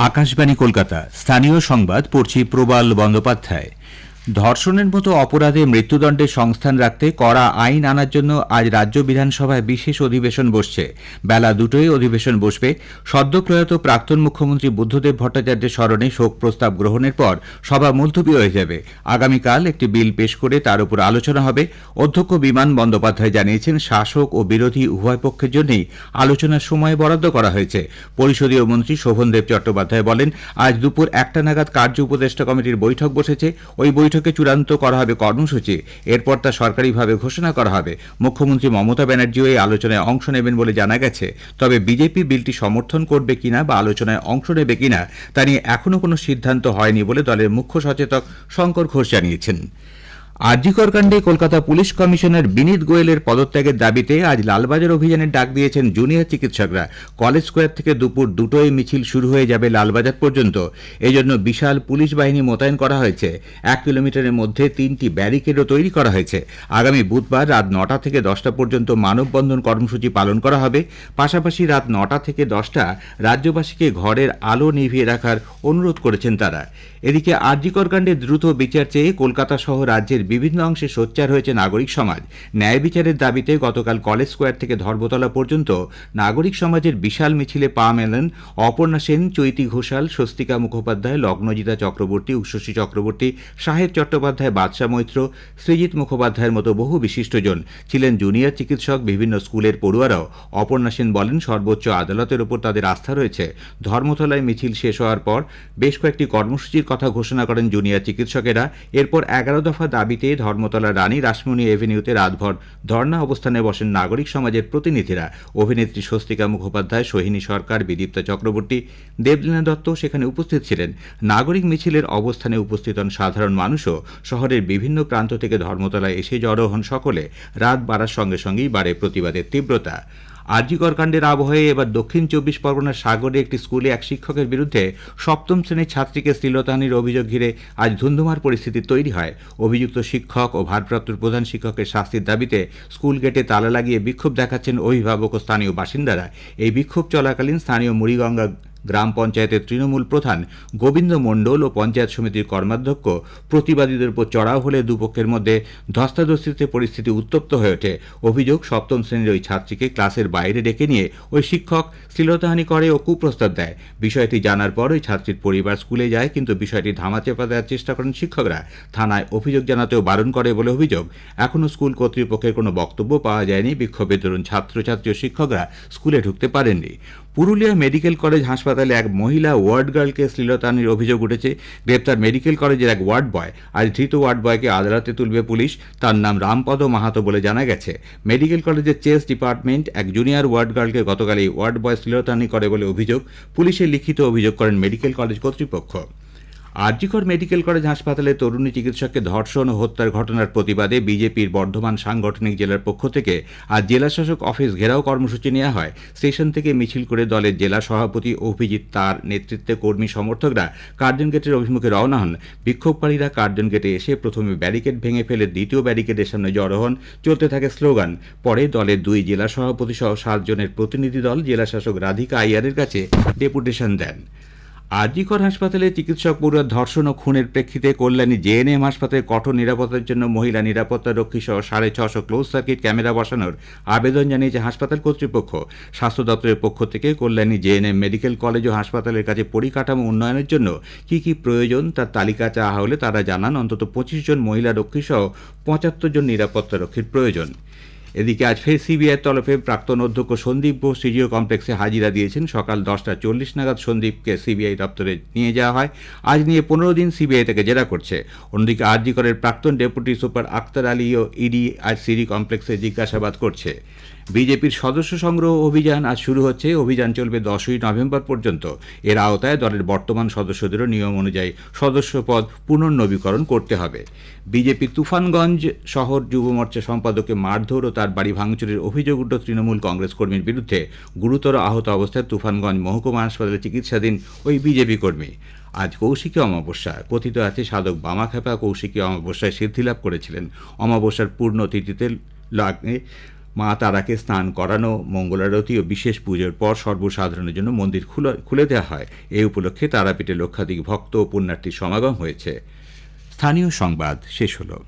আকাশবাণী কলকাতা। স্থানীয় সংবাদ পড়ছি প্রবাল বন্দ্যোপাধ্যায়। ধর্ষণের মতো অপরাধে মৃত্যুদণ্ডের সংস্থান রাখতে কড়া আইন আনার জন্য আজ রাজ্য বিধানসভায় বিশেষ অধিবেশন বসছে। বেলা 2টায় অধিবেশন বসবে। সদ্য প্রয়াত প্রাক্তন মুখ্যমন্ত্রী বুদ্ধদেব ভট্টাচার্যের স্মরণে শোক প্রস্তাব গ্রহণের পর সভা মুলতবি হয়ে যাবে। আগামীকাল একটি বিল পেশ করে তার উপর আলোচনা হবে। অধ্যক্ষ বিমান বন্দ্যোপাধ্যায় জানিয়েছেন, শাসক ও বিরোধী উভয় পক্ষের জন্যই আলোচনার সময় বরাদ্দ করা হয়েছে। পরিষদীয় মন্ত্রী শোভনদেব চট্টোপাধ্যায় বলেন, আজ দুপুর 1টা নাগাদ কার্য উপদেষ্টা কমিটির বৈঠক বসেছে। ওই বৈঠকে চূড়ান্ত করা হবে কর্মসূচি। এরপর তা সরকারিভাবে ঘোষণা করা হবে। মুখ্যমন্ত্রী মমতা ব্যানার্জিও এই আলোচনায় অংশ নেবেন বলে জানা গেছে। তবে বিজেপি বিলটি সমর্থন করবে কিনা বা আলোচনায় অংশ নেবে কিনা তা নিয়ে এখনো কোনো সিদ্ধান্ত হয়নি বলে দলের মুখ্য সচেতক শঙ্কর ঘোষ জানিয়েছেন। আরজিকর কাণ্ডে কলকাতা পুলিশ কমিশনার বিনীত গোয়েলের পদত্যাগের দাবিতে আজ লালবাজার অভিযানের ডাক দিয়েছেন জুনিয়র চিকিৎসকরা। কলেজ স্কোয়ার থেকে দুপুর 2টোয় মিছিল শুরু হয়ে যাবে লালবাজার পর্যন্ত। এজন্য বিশাল পুলিশ বাহিনী মোতায়েন করা হয়েছে। 1 কিলোমিটারের মধ্যে 3টি ব্যারিকেডও তৈরি করা হয়েছে। আগামী বুধবার রাত 9টা থেকে 10টা পর্যন্ত মানববন্ধন কর্মসূচি পালন করা হবে। পাশাপাশি রাত 9টা থেকে 10টা রাজ্যবাসীকে ঘরের আলো নিভিয়ে রাখার অনুরোধ করেছেন তারা। এদিকে আরজিকর কাণ্ডে দ্রুত বিচার চেয়ে কলকাতা সহ রাজ্যের বিভিন্ন অংশে সোচ্চার হয়েছে নাগরিক সমাজ। ন্যায় বিচারের দাবিতে গতকাল কলেজ স্কোয়ার থেকে ধর্মতলা পর্যন্ত নাগরিক সমাজের বিশাল মিছিলে পা মেলেন অপর্ণা সেন, চৈতী ঘোষাল, স্বস্তিকা মুখোপাধ্যায়, লগ্নজিতা চক্রবর্তী, উষসী চক্রবর্তী, সাহেব চট্টোপাধ্যায়, বাদশা মৈত্র, সৃজিত মুখোপাধ্যায়ের মতো বহু বিশিষ্টজন ছিলেন। জুনিয়র চিকিৎসক, বিভিন্ন স্কুলের পড়ুয়ারাও। অপর্ণা সেন বলেন, সর্বোচ্চ আদালতের ওপর তাদের আস্থা রয়েছে। ধর্মতলায় মিছিল শেষ হওয়ার পর বেশ কয়েকটি কর্মসূচির কথা ঘোষণা করেন জুনিয়র চিকিৎসকেরা। এরপর 11 দফা দাবিতে ধর্মতলা রানী রাসমণি এভিনিউতে রাতভর ধর্ণা অবস্থানে বসেন নাগরিক সমাজের প্রতিনিধিরা। অভিনেত্রী স্বস্তিকা মুখোপাধ্যায়, সোহিনী সরকার, বিদীপ্তা চক্রবর্তী, দেবলীনা দত্ত সেখানে উপস্থিত ছিলেন। নাগরিক মিছিলের অবস্থানে উপস্থিত হন সাধারণ মানুষও। শহরের বিভিন্ন প্রান্ত থেকে ধর্মতলায় এসে জড়ো হন সকলে। রাত বাড়ার সঙ্গে সঙ্গেই বাড়ে প্রতিবাদের তীব্রতা। আরজিকর কাণ্ডের আবহে এবার দক্ষিণ 24 পরগনার সাগরে একটি স্কুলে এক শিক্ষকের বিরুদ্ধে 7ম শ্রেণীর ছাত্রীকে শ্লীলতাহানির অভিযোগ ঘিরে আজ ধুন্ধুমার পরিস্থিতি তৈরি হয়। অভিযুক্ত শিক্ষক ও ভারপ্রাপ্ত প্রধান শিক্ষকের শাস্তির দাবিতে স্কুল গেটে তালা লাগিয়ে বিক্ষোভ দেখাচ্ছেন অভিভাবক ও স্থানীয় বাসিন্দারা। এই বিক্ষোভ চলাকালীন স্থানীয় মুড়িগঙ্গা গ্রাম পঞ্চায়েতের তৃণমূল প্রধান গোবিন্দ মণ্ডল ও পঞ্চায়েত সমিতির কর্মাধ্যক্ষ প্রতিবাদীদের উপর চড়াও হলে দুপক্ষের মধ্যে ধস্তাধস্তিতে পরিস্থিতি উত্তপ্ত হয়ে ওঠে। অভিযোগ, 7ম শ্রেণীর ওই ছাত্রীকে ক্লাসের বাইরে ডেকে নিয়ে ওই শিক্ষক শ্লীলতাহানি করে ও কুপ্রস্তাব দেয়। বিষয়টি জানার পর ওই ছাত্রীর পরিবার স্কুলে যায়, কিন্তু বিষয়টি ধামাচাপা দেওয়ার চেষ্টা করেন শিক্ষকরা। থানায় অভিযোগ জানাতেও বারণ করে বলে অভিযোগ। এখনও স্কুল কর্তৃপক্ষের কোনো বক্তব্য পাওয়া যায়নি। বিক্ষোভের দরুন ছাত্রছাত্রী ও শিক্ষকরা স্কুলে ঢুকতে পারেননি। পুরুলিয়া মেডিকেল কলেজ হাসপাতালে এক মহিলা ওয়ার্ড গার্লকে শ্লীলতাহানির অভিযোগ উঠেছে। গ্রেপ্তার মেডিকেল কলেজের এক ওয়ার্ড বয়। আজ ধৃত ওয়ার্ড বয়কে আদালতে তুলবে পুলিশ। তার নাম রামপদ মাহাতো বলে জানা গেছে। মেডিকেল কলেজের চেস ডিপার্টমেন্ট এক জুনিয়র ওয়ার্ড গার্লকে গতকাল এই ওয়ার্ড বয় শ্লীলতাহানি করে বলে অভিযোগ। পুলিশে লিখিত অভিযোগ করেন মেডিকেল কলেজ কর্তৃপক্ষ। আরজিকর মেডিকেল কলেজ হাসপাতালে তরুণী চিকিৎসককে ধর্ষণ ও হত্যার ঘটনার প্রতিবাদে বিজেপির বর্ধমান সাংগঠনিক জেলার পক্ষ থেকে আজ জেলাশাসক অফিস ঘেরাও কর্মসূচি নেওয়া হয়। স্টেশন থেকে মিছিল করে দলের জেলা সভাপতি অভিজিৎ তার নেতৃত্বে কর্মী সমর্থকরা কার্জন গেটের অভিমুখে রওনা হন। বিক্ষোভকারীরা কার্জন গেটে এসে প্রথমে ব্যারিকেড ভেঙে ফেলে দ্বিতীয় ব্যারিকেডের সামনে জড়ো হন। চলতে থাকে স্লোগান। পরে দলের 2 জেলা সভাপতি সহ 7 জনের প্রতিনিধি দল জেলাশাসক রাধিকা আইয়ারের কাছে ডেপুটেশন দেন। আরজিকর হাসপাতালে চিকিৎসক পড়ুয়ার ধর্ষণ ও খুনের প্রেক্ষিতে কল্যাণী জেএনএম হাসপাতালে কঠোর নিরাপত্তার জন্য মহিলা নিরাপত্তা রক্ষী সহ 650 ক্লোজ সার্কিট ক্যামেরা বসানোর আবেদন জানিয়েছে হাসপাতাল কর্তৃপক্ষ। স্বাস্থ্য দপ্তরের পক্ষ থেকে কল্যাণী জেএনএম মেডিকেল কলেজ ও হাসপাতালের কাছে পরিকাঠামো উন্নয়নের জন্য কী কী প্রয়োজন তার তালিকা চাওয়া হলে তারা জানান অন্তত 25 জন মহিলা রক্ষী সহ 75 জন নিরাপত্তা রক্ষীর প্রয়োজন। এদিকে আজ ফের সিবিআইয়ের তরফে প্রাক্তন অধ্যক্ষ সন্দীপ ঘোষ সিজিও কমপ্লেক্সে হাজিরা দিয়েছেন। সকাল 10টা 40 নাগাদ সন্দীপকে সিবিআই দপ্তরে নিয়ে যাওয়া হয়। আজ নিয়ে 15 দিন সিবিআই থেকে জেরা করছে। অন্যদিকে আরজিকরের প্রাক্তন ডেপুটি সুপার আক্তার আলী ও ইডি আজ সিডি কমপ্লেক্সে জিজ্ঞাসাবাদ করছে। বিজেপির সদস্য সংগ্রহ অভিযান আজ শুরু হচ্ছে। অভিযান চলবে 10ই নভেম্বর পর্যন্ত। এর আওতায় দলের বর্তমান সদস্যদেরও নিয়ম অনুযায়ী সদস্যপদ পুনর্নবীকরণ করতে হবে। বিজেপি তুফানগঞ্জ শহর যুব মোর্চা সম্পাদককে মারধর ও তার বাড়ি ভাঙচুরের অভিযোগ উঠল তৃণমূল কংগ্রেস কর্মীর বিরুদ্ধে। গুরুতর আহত অবস্থায় তুফানগঞ্জ মহকুমা হাসপাতালে চিকিৎসাধীন ওই বিজেপি কর্মী। আজ কৌশিকী অমাবস্যা। কথিত আছে সাধক বামাখ্যাপা কৌশিকী অমাবস্যায় সিদ্ধিলাভ করেছিলেন। অমাবস্যার পূর্ণ তিথিতে লাগে মা তারাকে স্নান করানো, মঙ্গলারতি ও বিশেষ পুজোর পর সর্বসাধারণের জন্য মন্দির খুলে দেওয়া হয়। এই উপলক্ষে তারাপীঠে লক্ষাধিক ভক্ত ও পুণ্যার্থীর সমাগম হয়েছে। স্থানীয় সংবাদ শেষ হল।